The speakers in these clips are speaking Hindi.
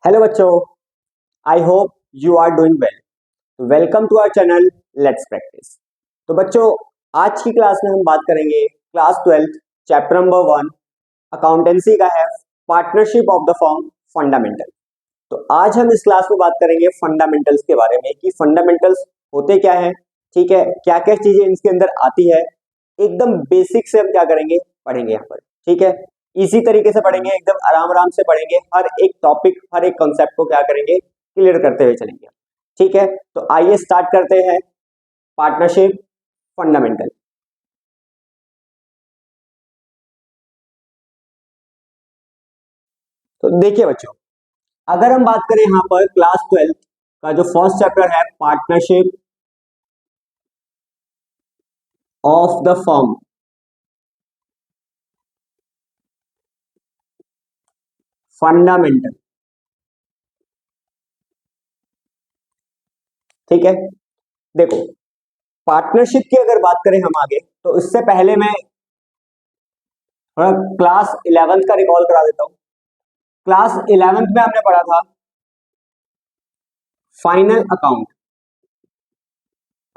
हेलो बच्चों, I hope you are doing well. Welcome to our channel let's practice. तो बच्चों, आज की क्लास में हम बात करेंगे क्लास 12 चैप्टर नंबर 1 अकाउंटेंसी का है partnership of the firm fundamental. तो आज हम इस क्लास में बात करेंगे फंडामेंटल्स के बारे में कि फंडामेंटल्स होते क्या है, ठीक है, क्या क्या चीजें इनके अंदर आती है। एकदम बेसिक से हम क्या करेंगे, पढ़ेंगे यहाँ पर, ठीक है। इसी तरीके से पढ़ेंगे, एकदम आराम आराम से पढ़ेंगे, हर एक टॉपिक हर एक कॉन्सेप्ट को क्या करेंगे, क्लियर करते हुए चलेंगे, ठीक है। तो आइए स्टार्ट करते हैं पार्टनरशिप फंडामेंटल। तो देखिए बच्चों, अगर हम बात करें यहाँ पर क्लास 12 का जो फर्स्ट चैप्टर है partnership of the firm fundamental, ठीक है। देखो, पार्टनरशिप की अगर बात करें हम आगे, तो इससे पहले मैं थोड़ा क्लास 11th का रिकॉल करा देता हूँ। क्लास 11th में हमने पढ़ा था फाइनल अकाउंट।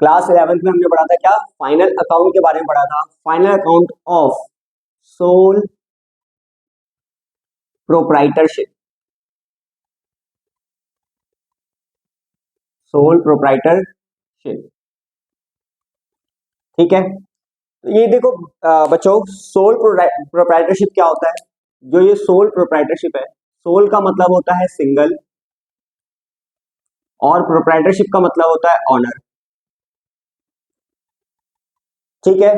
क्लास 11th में हमने पढ़ा था क्या, फाइनल अकाउंट के बारे में पढ़ा था। Final account of sole proprietorship, sole proprietorship, ठीक है। तो ये देखो बच्चों, सोल प्रोप्राइटरशिप क्या होता है। जो ये सोल प्रोप्राइटरशिप है, सोल का मतलब होता है सिंगल और प्रोप्राइटरशिप का मतलब होता है ऑनर, ठीक है।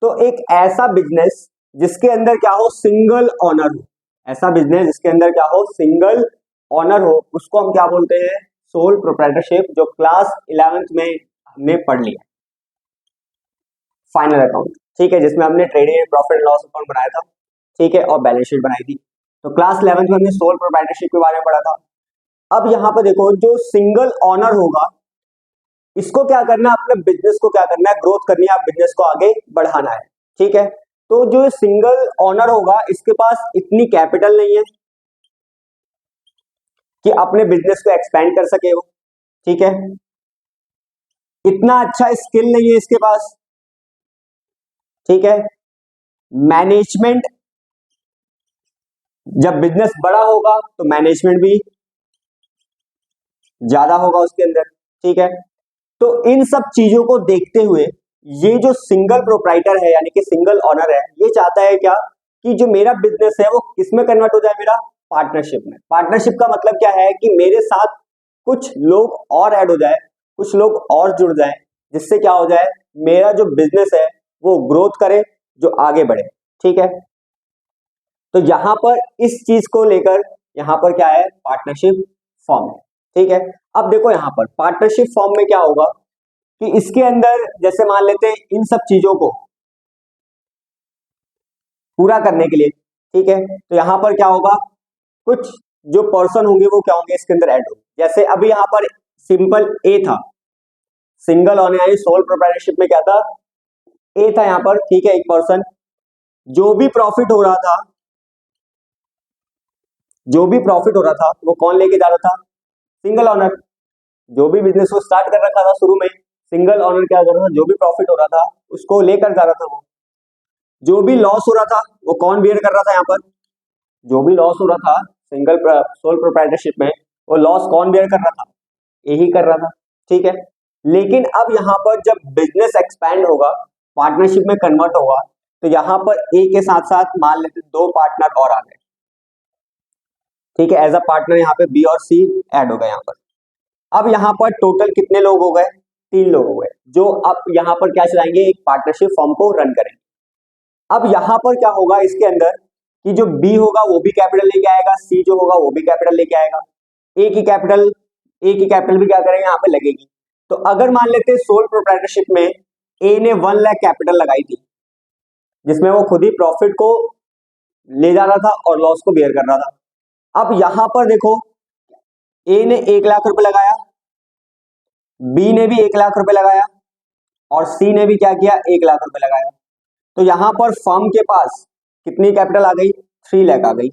तो एक ऐसा बिजनेस जिसके अंदर क्या हो, सिंगल ऑनर हो, ऐसा बिजनेस जिसके अंदर क्या हो, सिंगल ऑनर हो, उसको हम क्या बोलते हैं, सोल प्रोप्राइटरशिप, जो क्लास 11th में हमने पढ़ लिया। फाइनल अकाउंट, ठीक है, जिसमें हमने trading and profit loss account बनाया था, ठीक है, और बैलेंस शीट बनाई थी। तो क्लास 11th में हमने सोल प्रोप्राइटरशिप के बारे में पढ़ा था। अब यहाँ पर देखो, जो सिंगल ऑनर होगा, इसको क्या करना है, अपने बिजनेस को क्या करना है, ग्रोथ करनी है, आप बिजनेस को आगे बढ़ाना है, ठीक है। तो जो सिंगल ऑनर होगा, इसके पास इतनी कैपिटल नहीं है कि अपने बिजनेस को एक्सपेंड कर सके वो, ठीक है। इतना अच्छा स्किल नहीं है इसके पास, ठीक है। मैनेजमेंट, जब बिजनेस बड़ा होगा तो मैनेजमेंट भी ज्यादा होगा उसके अंदर, ठीक है। तो इन सब चीजों को देखते हुए ये जो सिंगल प्रोप्राइटर है, यानी कि सिंगल ऑनर है, ये चाहता है क्या, कि जो मेरा बिजनेस है वो किसमें कन्वर्ट हो जाए, मेरा पार्टनरशिप में। पार्टनरशिप का मतलब क्या है कि मेरे साथ कुछ लोग और ऐड हो जाए, कुछ लोग और जुड़ जाए, जिससे क्या हो जाए, मेरा जो बिजनेस है वो ग्रोथ करे, जो आगे बढ़े, ठीक है। तो यहां पर इस चीज को लेकर यहां पर क्या है, पार्टनरशिप फॉर्म है, ठीक है। अब देखो, यहां पर पार्टनरशिप फॉर्म में क्या होगा कि इसके अंदर जैसे मान लेते हैं इन सब चीजों को पूरा करने के लिए, ठीक है, तो यहां पर क्या होगा, कुछ जो पर्सन होंगे वो क्या होंगे, इसके अंदर ऐड होंगे। जैसे अभी यहां पर सिंपल ए था, सिंगल ऑनर यानी सोल प्रोप्राइटरशिप में क्या था, ए था यहां पर, ठीक है, एक पर्सन। जो भी प्रॉफिट हो रहा था, जो भी प्रॉफिट हो रहा था वो कौन लेके जा रहा था, सिंगल ऑनर। जो भी बिजनेस को स्टार्ट कर रखा था शुरू में, सिंगल ऑनर क्या कर रहा था, जो भी प्रॉफिट हो रहा था उसको लेकर जा रहा था वो। जो भी लॉस हो रहा था वो कौन बियर कर रहा था यहाँ पर, जो भी लॉस हो रहा था सिंगल सोल प्रोप्राइटरशिप में, वो लॉस कौन बियर कर रहा था, यही कर रहा था, ठीक है। लेकिन अब यहाँ पर जब बिजनेस एक्सपैंड होगा, पार्टनरशिप में कन्वर्ट होगा, तो यहाँ पर ए के साथ साथ मान लेते दो पार्टनर और आ गए, ठीक है। एज अ पार्टनर यहाँ पे बी और सी ऐड हो गए यहाँ पर। अब यहाँ पर टोटल कितने लोग हो गए, 3 लोग हो गए, जो अब यहाँ पर क्या चलाएंगे, एक पार्टनरशिप फॉर्म को रन करेंगे। अब यहाँ पर क्या होगा इसके अंदर, कि जो बी होगा वो भी कैपिटल लेके आएगा, सी जो होगा वो भी कैपिटल लेके आएगा, ए की कैपिटल, ए की कैपिटल भी क्या करेंगे, यहाँ पे लगेगी। तो अगर मान लेते हैं सोल प्रोप्राइटरशिप में ए ने 1 लाख कैपिटल लगाई थी, जिसमें वो खुद ही प्रॉफिट को ले जा रहा था और लॉस को बेयर कर रहा था। अब यहां पर देखो, ए ने 1 लाख रुपए लगाया, बी ने भी 1 लाख रुपए लगाया, और सी ने भी क्या किया, 1 लाख रुपए लगाया। तो यहां पर फर्म के पास कितनी कैपिटल आ गई, 3 लाख आ गई,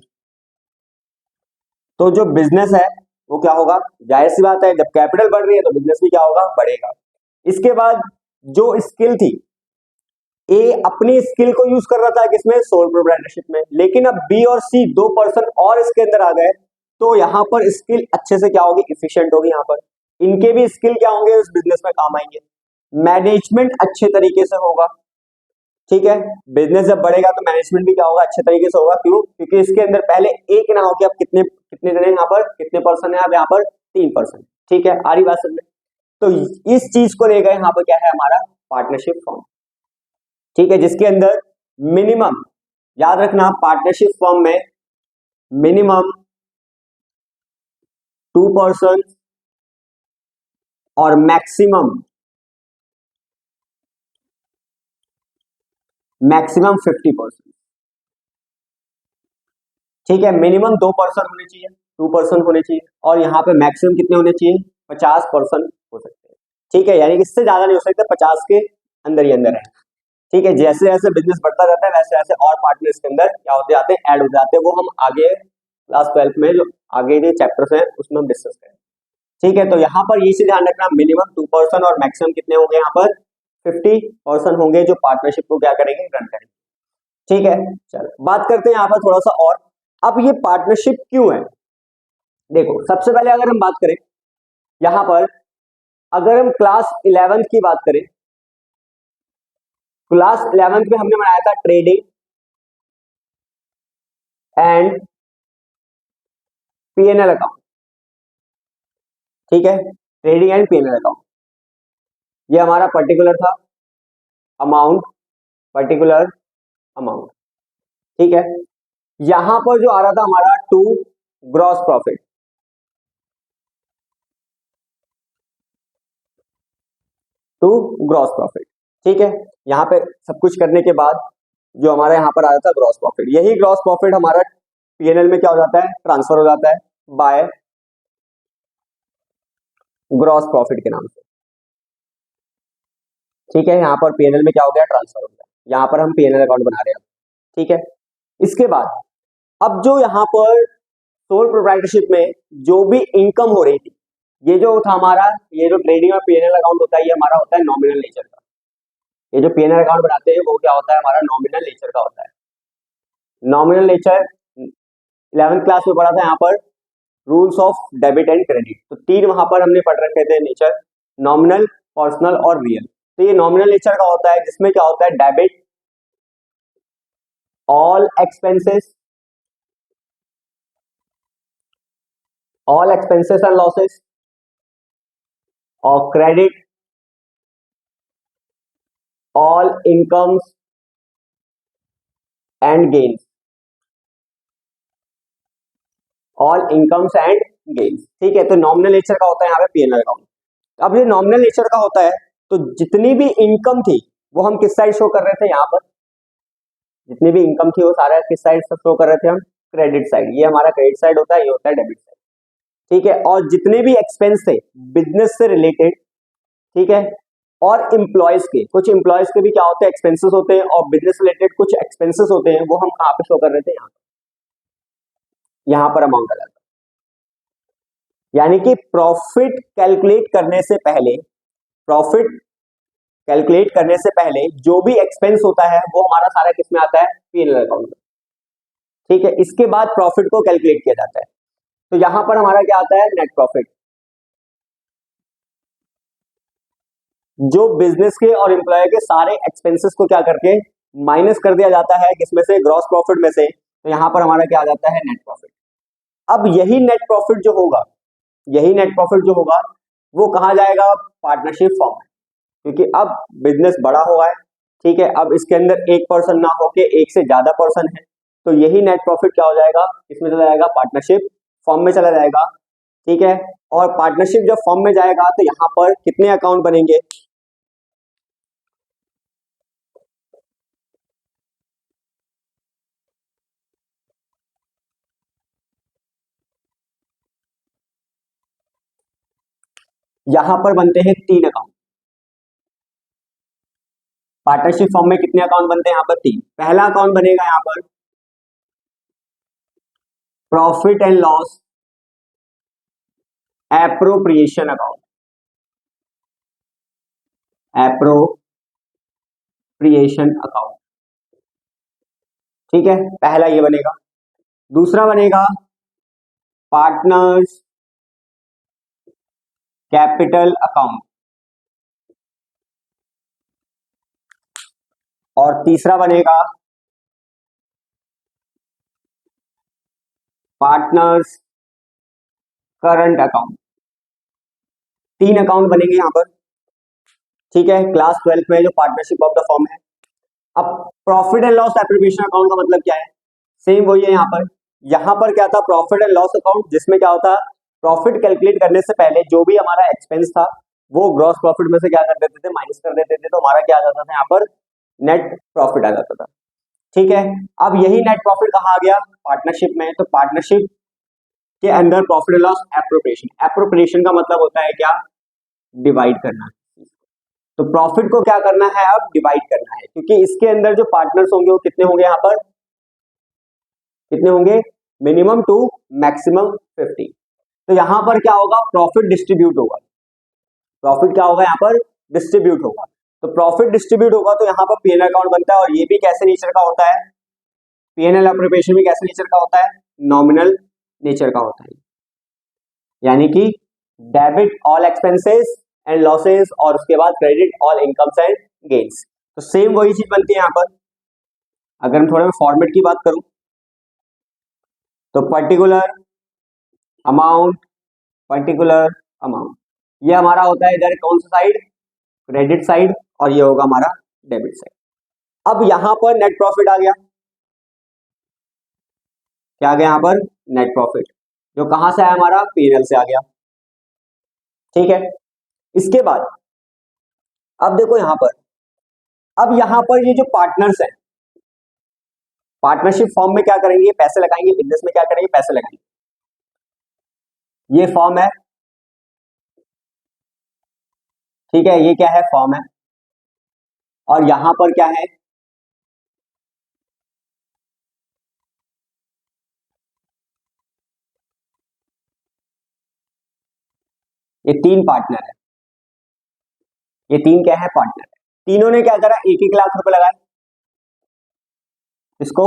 तो जो बिजनेस है वो क्या होगा, जाहिर सी बात है जब कैपिटल बढ़ रही है तो बिजनेस भी क्या होगा, बढ़ेगा। इसके बाद जो स्किल थी, ए अपनी स्किल को यूज कर रहा था किसमें, सोल प्रोप्राइटरशिप में, लेकिन अब बी और सी 2 पर्सन और इसके अंदर आ गए, तो यहाँ पर स्किल अच्छे से क्या होगी, इफिशिएंट होगी। यहाँ पर इनके भी स्किल क्या होंगे, उस बिजनेस में काम आएंगे। मैनेजमेंट अच्छे तरीके से होगा, ठीक है। बिजनेस जब बढ़ेगा तो मैनेजमेंट भी क्या होगा, अच्छे तरीके से होगा। क्यों, क्योंकि इसके अंदर पहले एक ना हो कि अब कितने कितने जने यहाँ पर, कितने पर्सन है, अब यहाँ पर 3 पर्सन, ठीक है। आ रही बात समझ में। तो इस चीज को लेकर यहाँ पर क्या है हमारा, पार्टनरशिप फॉर्म, ठीक है, जिसके अंदर मिनिमम, याद रखना पार्टनरशिप फॉर्म में मिनिमम 2 पर्सन और मैक्सिमम 50%, ठीक है। मिनिमम 2 पर्सन होने चाहिए, 2 पर्सन होने चाहिए, और यहाँ पे मैक्सिमम कितने होने चाहिए, 50 पर्सन हो सकते हैं, ठीक है। यानी कि इससे ज्यादा नहीं हो सकता, 50 के अंदर ही अंदर है, ठीक है। जैसे जैसे बिजनेस बढ़ता जाता है वैसे वैसे और पार्टनर इसके अंदर क्या होते जाते हैं, ऐड हो जाते हैं। वो हम आगे क्लास 12 में जो आगे के चैप्टर्स हैं उसमें हम डिस्कस करेंगे, ठीक है। तो यहाँ पर ये चीज ध्यान रखना, मिनिमम 2 पर्सन और मैक्सिमम कितने होंगे, यहाँ पर 50 पर्सन होंगे जो पार्टनरशिप को क्या करेंगे, रन करेंगे, ठीक है। चलो बात करते हैं यहाँ पर थोड़ा सा और, अब ये पार्टनरशिप क्यों है। देखो सबसे पहले अगर हम बात करें यहाँ पर, अगर हम क्लास 11th की बात करें, क्लास 11th में हमने बनाया था ट्रेडिंग एंड पीएनएल अकाउंट, ठीक है। ट्रेडिंग एंड पीएनएल अकाउंट, ये हमारा पर्टिकुलर था अमाउंट, पर्टिकुलर अमाउंट, ठीक है। यहां पर जो आ रहा था हमारा to gross profit, to gross profit, ठीक है। यहां पे सब कुछ करने के बाद जो हमारा यहां पर आया था ग्रॉस प्रॉफिट, यही ग्रॉस प्रॉफिट हमारा पीएनएल में क्या हो जाता है, ट्रांसफर हो जाता है बाय ग्रॉस प्रॉफिट के नाम से, ठीक है। यहाँ पर पीएनएल में क्या हो गया, ट्रांसफर हो गया। यहाँ पर हम पीएनएल अकाउंट बना रहे हैं, ठीक है। इसके बाद अब जो यहाँ पर सोल प्रोप्राइटरशिप में जो भी इनकम हो रही थी, ये जो था हमारा, ये जो ट्रेडिंग और पीएनएल अकाउंट होता है, ये हमारा होता है नॉमिनल नेचर का। ये जो पीएनएल अकाउंट बनाते हैं वो क्या होता है, हमारा नॉमिनल नेचर का होता है। नॉमिनल नेचर 11th क्लास में पढ़ा था यहाँ पर, rules of debit and credit, तो 3 वहां पर हमने पढ़ रखे थे नेचर, नॉमिनल, पर्सनल और रियल। तो ये नॉमिनल नेचर का होता है जिसमें क्या होता है, debit all expenses and losses, और credit all incomes and gains, all incomes and gains, ठीक है। तो नॉमिनल नेचर का होता है यहाँ पे पीएनएल अकाउंट। अब ये नॉमिनल नेचर का होता है, तो जितनी भी इनकम थी वो हम किस साइड शो कर रहे थे, यहाँ पर जितनी भी इनकम थी वो सारा किस साइड से शो कर रहे थे हम, क्रेडिट साइड। ये हमारा क्रेडिट साइड होता है, ये होता है डेबिट साइड, ठीक है। और जितने भी एक्सपेंस थे बिजनेस से रिलेटेड, ठीक है, और एम्प्लॉयज के, कुछ एम्प्लॉयज के भी क्या होते हैं, एक्सपेंसेस होते हैं, और बिजनेस रिलेटेड कुछ एक्सपेंसेस होते हैं, वो हम कहाँ पे शो कर रहे थे, यहाँ पर अमाउंट अलग। यानी कि प्रॉफिट कैलकुलेट करने से पहले, प्रॉफिट कैलकुलेट करने से पहले जो भी एक्सपेंस होता है वो हमारा सारा किसमें आता है, पीएनएल अकाउंट में, ठीक है। इसके बाद प्रॉफिट को कैलकुलेट किया जाता है, तो यहां पर हमारा क्या आता है, नेट प्रॉफिट, जो बिजनेस के और एम्प्लॉय के सारे एक्सपेंसेस को क्या करके माइनस कर दिया जाता है, किसमें से, ग्रॉस प्रॉफिट में से। तो यहां पर हमारा क्या आ जाता है, नेट प्रॉफिट। अब यही नेट प्रॉफिट जो होगा, यही नेट प्रॉफिट जो होगा वो कहाँ जाएगा, पार्टनरशिप फॉर्म में, क्योंकि अब बिजनेस बड़ा हुआ है, ठीक है। अब इसके अंदर 1 पर्सन ना होके एक से ज्यादा पर्सन है, तो यही नेट प्रॉफिट क्या हो जाएगा, इसमें चला जाएगा, पार्टनरशिप फॉर्म में चला जाएगा, ठीक है। और पार्टनरशिप जब फॉर्म में जाएगा तो यहाँ पर कितने अकाउंट बनेंगे, यहां पर बनते हैं 3 अकाउंट। पार्टनरशिप फॉर्म में कितने अकाउंट बनते हैं, यहाँ पर 3। पहला अकाउंट बनेगा यहाँ पर profit and loss appropriation account, appropriation account, ठीक है, पहला ये बनेगा। दूसरा बनेगा पार्टनर्स कैपिटल अकाउंट, और तीसरा बनेगा पार्टनर्स करंट अकाउंट। 3 अकाउंट बनेंगे यहां पर, ठीक है, क्लास 12 में जो पार्टनरशिप ऑफ द फर्म है। अब profit and loss appropriation account का मतलब क्या है? सेम वही है यहाँ पर क्या था, प्रॉफिट एंड लॉस अकाउंट, जिसमें क्या होता है, प्रॉफिट कैलकुलेट करने से पहले जो भी हमारा एक्सपेंस था वो ग्रॉस प्रॉफिट में से क्या कर देते थे, माइनस कर देते थे, तो हमारा क्या आ जाता था यहाँ पर, नेट प्रॉफिट आ जाता था, ठीक है। अब यही नेट प्रॉफिट कहाँ आ गया, पार्टनरशिप में। तो पार्टनरशिप के अंदर profit and loss appropriation, appropriation का मतलब होता है क्या, डिवाइड करना। तो प्रॉफिट को क्या करना है, अब डिवाइड करना है, क्योंकि इसके अंदर जो पार्टनर्स होंगे वो कितने होंगे, यहाँ पर कितने होंगे, मिनिमम 2 मैक्सिमम 50। तो यहाँ पर क्या होगा, प्रॉफिट डिस्ट्रीब्यूट होगा, प्रॉफिट क्या होगा, यहाँ पर डिस्ट्रीब्यूट होगा। तो प्रॉफिट डिस्ट्रीब्यूट होगा तो यहाँ पर पीएनएल अकाउंट बनता है, और ये भी कैसे नेचर का होता है, पीएनएल एप्रोप्रिएशन भी कैसे नेचर का होता है, नॉमिनल नेचर का होता है, यानी कि debit all expenses and losses, और उसके बाद credit all incomes and gains. तो सेम वही चीज बनती है यहाँ पर। अगर हम थोड़ा फॉर्मेट की बात करूं तो पर्टिकुलर अमाउंट, पर्टिकुलर अमाउंट, ये हमारा होता है इधर कौन सा साइड, क्रेडिट साइड, और ये होगा हमारा डेबिट साइड। अब यहां पर नेट प्रॉफिट आ गया, क्या आ गया यहाँ पर, नेट प्रॉफिट, जो कहां से आया, हमारा पीएनएल से आ गया, ठीक है। इसके बाद अब देखो यहां पर, अब यहां पर ये जो पार्टनर्स हैं, पार्टनरशिप फॉर्म में क्या करेंगे, पैसे लगाएंगे, बिजनेस में क्या करेंगे, पैसे लगाएंगे। ये फॉर्म है, ठीक है, ये क्या है, फॉर्म है, और यहां पर क्या है, ये 3 पार्टनर है, ये 3 क्या है, पार्टनर है। तीनों ने क्या करा, 1-1 लाख रुपए लगाए, इसको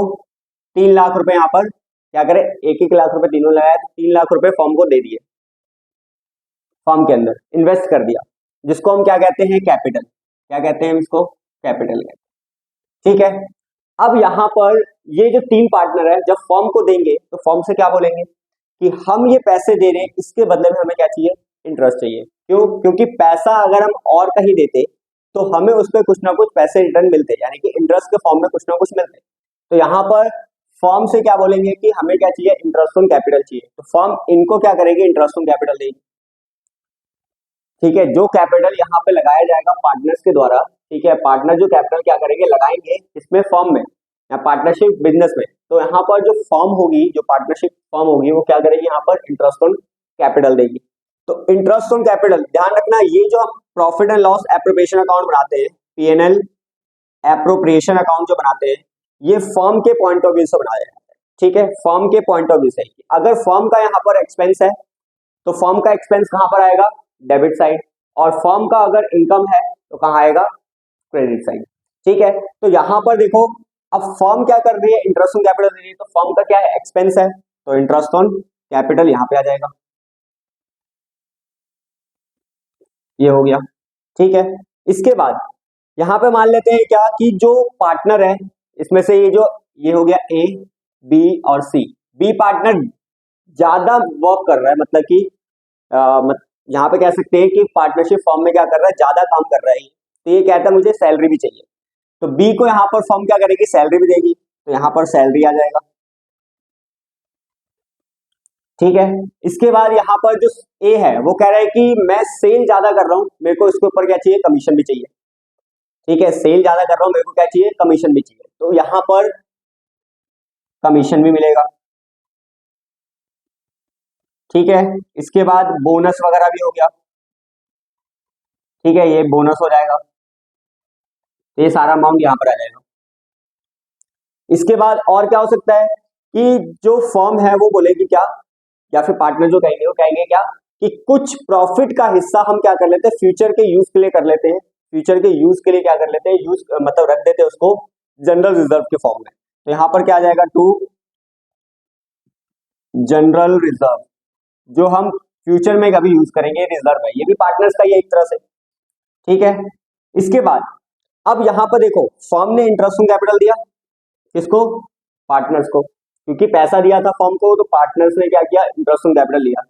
3 लाख रुपए यहाँ पर क्या करे, 1-1 लाख रुपए तीनों लगाया, तो 3 लाख रुपए फॉर्म को दे दिए, फॉर्म के अंदर इन्वेस्ट कर दिया, जिसको हम क्या कहते हैं, कैपिटल, क्या कहते हैं इसको, कैपिटल कहते हैं, ठीक है। अब यहाँ पर ये जो 3 पार्टनर है, जब फॉर्म को देंगे तो फॉर्म से क्या बोलेंगे कि हम ये पैसे दे रहे हैं, इसके बदले में हमें क्या चाहिए, इंटरेस्ट चाहिए। क्यों, क्योंकि पैसा अगर हम और कहीं देते तो हमें उस पर कुछ ना कुछ पैसे रिटर्न मिलते, यानी कि इंटरेस्ट के फॉर्म में कुछ ना कुछ मिलते। तो यहाँ पर फॉर्म से क्या बोलेंगे कि हमें क्या चाहिए, इंटरेस्ट ऑन कैपिटल चाहिए, तो फॉर्म इनको क्या करेगी, इंटरेस्ट ऑन कैपिटल देगी, ठीक है। जो कैपिटल यहाँ पे लगाया जाएगा पार्टनर्स के द्वारा, ठीक है, पार्टनर जो कैपिटल क्या करेंगे, लगाएंगे इसमें, फॉर्म में या पार्टनरशिप बिजनेस में, तो यहाँ पर जो फॉर्म होगी, जो पार्टनरशिप फॉर्म होगी, वो क्या करेगी, यहाँ पर इंटरेस्ट ऑन कैपिटल देगी। तो इंटरेस्ट ऑन कैपिटल, ध्यान रखना, ये जो हम profit and loss appropriation account बनाते हैं, पीएनएल एप्रोप्रिएशन अकाउंट जो बनाते हैं, ये फर्म के पॉइंट ऑफ व्यू से बनाया जाता है, ठीक है, फर्म के पॉइंट ऑफ व्यू से। अगर फर्म का यहाँ पर एक्सपेंस है तो फर्म का एक्सपेंस कहां पर आएगा, डेबिट साइड, और फर्म का अगर इनकम है तो कहां आएगा, क्रेडिट साइड, ठीक है। तो यहां पर देखो, अब फर्म क्या कर रही है, इंटरेस्ट ऑन कैपिटल दे रही है, तो फर्म का क्या है, एक्सपेंस है, तो इंटरेस्ट ऑन कैपिटल यहां पे आ जाएगा, ये हो गया, ठीक है। इसके बाद यहां पे मान लेते हैं क्या, कि जो पार्टनर है इसमें से ये हो गया ए, बी और सी, बी पार्टनर ज्यादा वर्क कर रहा है, मतलब कि यहाँ पे कह सकते हैं कि पार्टनरशिप फॉर्म में क्या कर रहा है, ज्यादा काम कर रहा है, तो ये कहता है मुझे सैलरी भी चाहिए, तो बी को यहाँ पर फॉर्म क्या करेगी, सैलरी भी देगी, तो यहाँ पर सैलरी आ जाएगा, ठीक है। इसके बाद यहाँ पर जो ए है वो कह रहा है कि मैं सेल ज्यादा कर रहा हूँ, मेरे को इसके ऊपर क्या चाहिए, कमीशन भी चाहिए, ठीक है, सेल ज्यादा कर रहा हूँ, मेरे को क्या चाहिए, कमीशन भी चाहिए, तो यहाँ पर कमीशन भी मिलेगा, ठीक है। इसके बाद बोनस वगैरह भी हो गया, ठीक है, ये बोनस हो जाएगा, ये सारा अमाउंट यहाँ पर आ जाएगा। इसके बाद और क्या हो सकता है कि जो फर्म है वो बोलेगी क्या, या फिर पार्टनर जो कहेंगे वो कहेंगे क्या, कि कुछ प्रॉफिट का हिस्सा हम क्या कर लेते हैं, फ्यूचर के यूज के लिए कर लेते हैं, फ्यूचर के यूज के लिए क्या कर लेते हैं, यूज मतलब रख देते हैं उसको जनरल रिजर्व के फॉर्म में। तो यहां पर क्या आ जाएगा, टू जनरल रिजर्व, जो हम फ्यूचर में कभी यूज करेंगे, रिजर्व है, ये भी पार्टनर्स का ही है एक तरह से, ठीक है। इसके बाद अब यहां पर देखो, फर्म ने इंटरेस्ट ऑन कैपिटल दिया किसको, पार्टनर्स को, क्योंकि पैसा दिया था फर्म को, तो पार्टनर्स ने क्या किया, इंटरेस्ट ऑन कैपिटल लिया।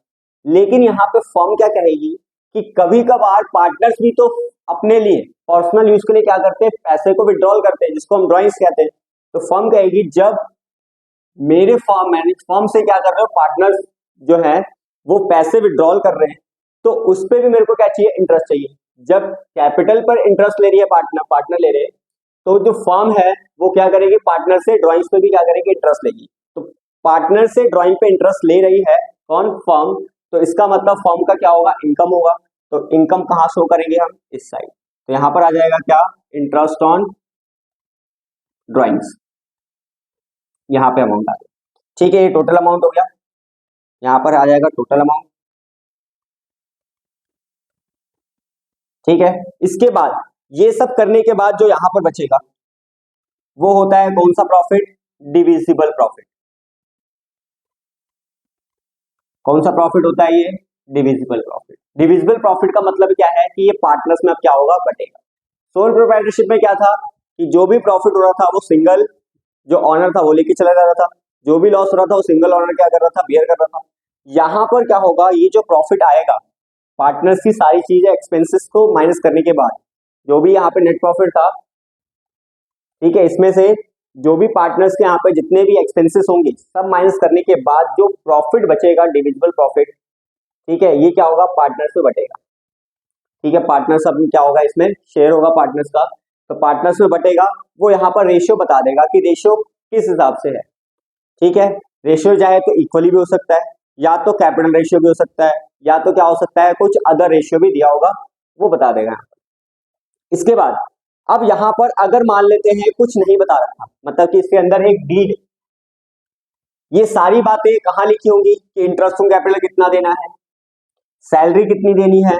लेकिन यहाँ पे फर्म क्या कहेगी कि कभी कभार पार्टनर्स भी तो अपने लिए पर्सनल यूज के लिए क्या करते हैं, पैसे को विड्रॉल करते हैं, जिसको हम ड्रॉइंग्स कहते हैं। तो फर्म कहेगी जब मेरे फर्म मैनेज फर्म से क्या कर रहे हो, पार्टनर्स जो है वो पैसे विड्रॉल कर रहे हैं, तो उस पर भी मेरे को क्या चाहिए, इंटरेस्ट चाहिए। जब कैपिटल पर इंटरेस्ट ले रही है पार्टनर ले रहे हैं, तो जो फर्म है वो क्या करेगी, पार्टनर से ड्रॉइंग्स पे भी क्या करेगी, इंटरेस्ट लेगी। तो पार्टनर से ड्रॉइंग पे इंटरेस्ट ले रही है कौन, फर्म, तो इसका मतलब फर्म का क्या होगा, इनकम होगा। तो इनकम कहाँ शो करेंगे हम, इस साइड। तो यहां पर आ जाएगा क्या, इंटरेस्ट ऑन ड्रॉइंग्स, यहाँ पे अमाउंट आ जाएगा, ठीक है। ये टोटल अमाउंट हो गया, यहाँ पर आ जाएगा टोटल अमाउंट, ठीक है। इसके बाद ये सब करने के बाद जो यहां पर बचेगा वो होता है कौन सा प्रॉफिट, डिविजिबल प्रॉफिट। कौन सा प्रॉफिट होता है ये, डिविजिबल प्रॉफिट। डिविजिबल प्रॉफिट का मतलब क्या है कि ये पार्टनर्स में अब क्या होगा, बटेगा। सोल प्रोप्राइटरशिप में क्या था कि जो भी प्रॉफिट हो रहा था वो सिंगल जो ऑनर था वो लेके चला जा रहा था, जो भी लॉस हो रहा था वो सिंगल ऑनर क्या कर रहा था, बियर कर रहा था। यहां पर क्या होगा, ये जो प्रॉफिट आएगा पार्टनर्स की सारी चीजें एक्सपेंसेस को माइनस करने के बाद, जो भी यहाँ पे नेट प्रॉफिट था, ठीक है, इसमें से जो भी पार्टनर्स के यहाँ पे जितने भी एक्सपेंसेस होंगे सब माइनस करने के बाद जो प्रॉफिट बचेगा, डिविजिबल प्रॉफिट, ठीक है, ये क्या होगा, पार्टनर्स में बटेगा, ठीक है। पार्टनर्स अब क्या होगा, इसमें शेयर होगा पार्टनर्स का, तो पार्टनर्स में बटेगा। वो यहाँ पर रेशियो बता देगा कि रेशियो किस हिसाब से है, ठीक है। रेशियो चाहे तो इक्वली भी हो सकता है, या तो कैपिटल रेशियो भी हो सकता है, या तो क्या हो सकता है, कुछ अदर रेशियो भी दिया होगा, वो बता देगा यहाँ पर। इसके बाद अब यहां पर अगर मान लेते हैं कुछ नहीं बता रखा, मतलब कि इसके अंदर एक डीड, ये सारी बातें कहां लिखी होंगी कि इंटरेस्ट ऑन कैपिटल कितना देना है, सैलरी कितनी देनी है,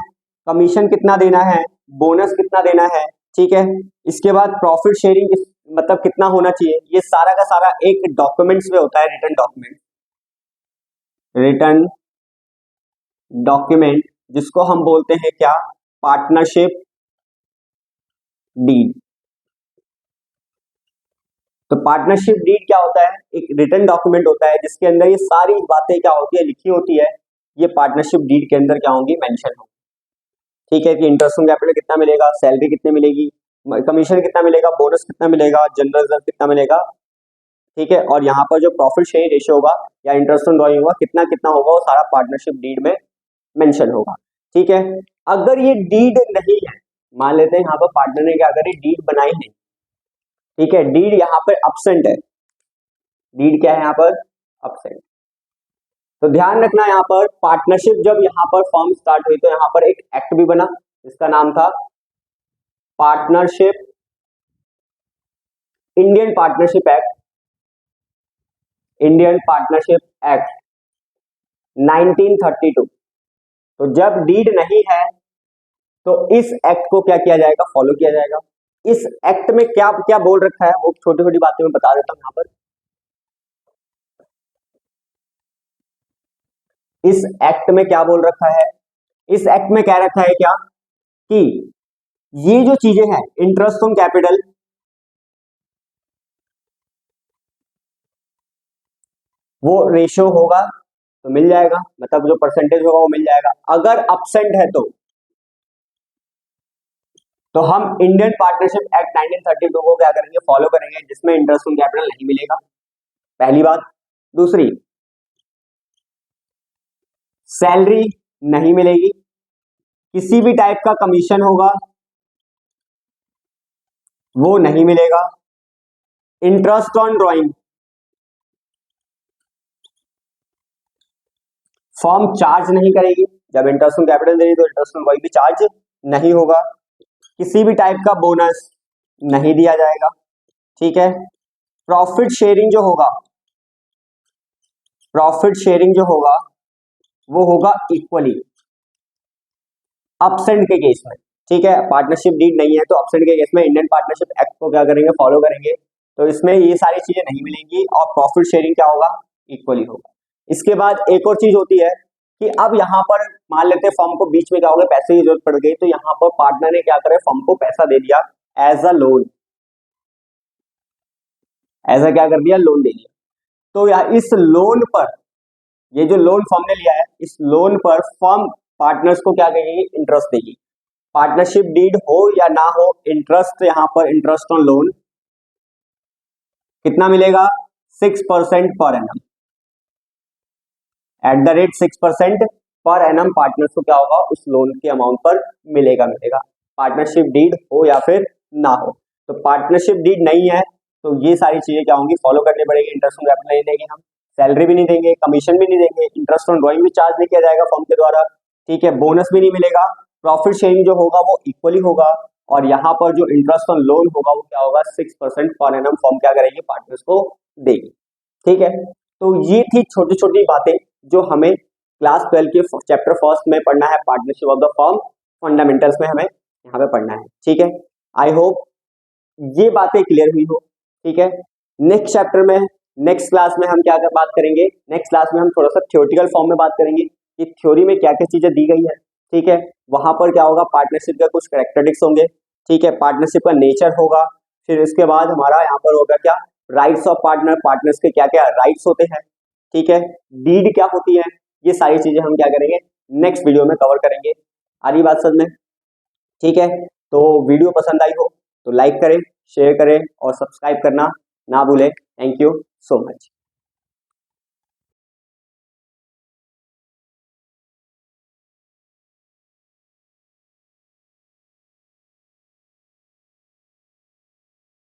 कमीशन कितना देना है, बोनस कितना देना है, ठीक है। इसके बाद प्रॉफिट शेयरिंग मतलब कितना होना चाहिए, ये सारा का सारा एक डॉक्यूमेंट्स में होता है, रिटर्न डॉक्यूमेंट, जिसको हम बोलते हैं क्या, पार्टनरशिप डीड। तो पार्टनरशिप डीड क्या होता है, एक रिटर्न डॉक्यूमेंट होता है जिसके अंदर ये सारी बातें क्या होती है, लिखी होती है। ये पार्टनरशिप डीड के अंदर क्या होंगी, मेंशन होंगी, ठीक है, कि इंटरेस्ट ऑन कैपिटल कितना मिलेगा, सैलरी कितनी मिलेगी, कमीशन कितना मिलेगा, बोनस कितना मिलेगा, जनरल रिजर्व कितना मिलेगा, ठीक है। और यहाँ पर जो प्रॉफिट शेयरिंग रेशियो होगा या इंटरेस्ट ऑन ड्रॉइंग होगा, कितना कितना होगा, वो सारा पार्टनरशिप डीड में मेंशन होगा, ठीक है। अगर ये डीड नहीं है, मान लेते हैं यहाँ पर पार्टनर ने क्या करी, डीड बनाई नहीं, ठीक है, डीड यहाँ पर absent है, डीड क्या है यहाँ पर, absent। तो ध्यान रखना यहाँ पर पार्टनरशिप जब यहाँ पर फॉर्म स्टार्ट हुई तो यहाँ पर एक एक्ट भी बना, जिसका नाम था partnership, Indian partnership act, Indian partnership act 1932। तो जब डीड नहीं है तो इस एक्ट को क्या किया जाएगा, फॉलो किया जाएगा। इस एक्ट में क्या क्या बोल रखा है वो छोटी छोटी बातें मैं बता देता हूं यहाँ पर। इस एक्ट में क्या बोल रखा है, इस एक्ट में कह रखा है क्या कि ये जो चीजें हैं, इंटरेस्ट ऑन कैपिटल, वो रेशियो होगा तो मिल जाएगा, मतलब जो परसेंटेज होगा वो मिल जाएगा। अगर absent है तो हम इंडियन पार्टनरशिप एक्ट 1932 को क्या करेंगे, फॉलो करेंगे, जिसमें इंटरेस्ट ऑन कैपिटल नहीं मिलेगा, पहली बात। दूसरी, सैलरी नहीं मिलेगी, किसी भी टाइप का कमीशन होगा वो नहीं मिलेगा, interest on drawing firm charge नहीं करेगी, जब इंटरेस्ट ऑन कैपिटल देगी तो इंटरेस्ट ऑन ड्रॉइंग भी चार्ज नहीं होगा, किसी भी टाइप का बोनस नहीं दिया जाएगा, ठीक है। प्रॉफिट शेयरिंग जो होगा, प्रॉफिट शेयरिंग जो होगा वो होगा इक्वली, अपसेंट के केस में, ठीक है, पार्टनरशिप डीड नहीं है तो अपसेंट के केस में इंडियन पार्टनरशिप एक्ट को क्या करेंगे, फॉलो करेंगे। तो इसमें ये सारी चीजें नहीं मिलेंगी और प्रॉफिट शेयरिंग क्या होगा, इक्वली होगा। इसके बाद एक और चीज होती है कि अब यहाँ पर मान लेते हैं फर्म को बीच में क्या हो गया, पैसे की जरूरत पड़ गई, तो यहाँ पर पार्टनर ने क्या करे, फर्म को पैसा दे दिया as a loan, as a क्या कर दिया, लोन दे दिया। तो यार इस लोन पर, ये जो लोन फर्म ने लिया है, इस लोन पर फर्म पार्टनर्स को क्या कहेगी, इंटरेस्ट देगी। पार्टनरशिप डीड हो या ना हो, इंटरेस्ट यहाँ पर, इंटरेस्ट ऑन लोन कितना मिलेगा, 6% per annum, at the rate 6% per annum partners को क्या होगा, उस लोन के अमाउंट पर मिलेगा। पार्टनरशिप डीड हो या फिर ना हो। तो पार्टनरशिप डीड नहीं है तो ये सारी चीजें क्या होंगी, फॉलो करनी पड़ेगी। इंटरेस्ट ऑन कैपिटल नहीं देंगे हम, सैलरी भी नहीं देंगे, कमीशन भी नहीं देंगे, इंटरेस्ट ऑन ड्रॉइंग भी चार्ज नहीं किया जाएगा फर्म के द्वारा, ठीक है, बोनस भी नहीं मिलेगा। प्रॉफिट शेयरिंग जो होगा वो इक्वली होगा, और यहाँ पर जो इंटरेस्ट ऑन लोन होगा वो क्या होगा, 6% पर एनम फर्म क्या करेगी, पार्टनर्स को देगी, ठीक है। तो ये थी छोटी छोटी बातें जो हमें क्लास 12 के चैप्टर फर्स्ट में पढ़ना है, partnership of the firm fundamentals में हमें यहाँ पे पढ़ना है, ठीक है। आई होप ये बातें क्लियर हुई हो, ठीक है। नेक्स्ट चैप्टर में, नेक्स्ट क्लास में हम क्या बात करेंगे, नेक्स्ट क्लास में हम थोड़ा सा थ्योरेटिकल फॉर्म में बात करेंगे कि थ्योरी में क्या क्या चीजें दी गई है, ठीक है। वहां पर क्या होगा, पार्टनरशिप का कुछ कैरेक्टरिस्टिक्स होंगे, ठीक है, पार्टनरशिप का नेचर होगा। फिर इसके बाद हमारा यहाँ पर होगा क्या, राइट्स ऑफ पार्टनर, पार्टनर्स के क्या क्या राइट्स होते हैं, ठीक है, डीड क्या होती है, ये सारी चीजें हम क्या करेंगे, नेक्स्ट वीडियो में कवर करेंगे। आ रही बात समझ में, ठीक है। तो वीडियो पसंद आई हो तो लाइक करें, शेयर करें और सब्सक्राइब करना ना भूलें। Thank you so much.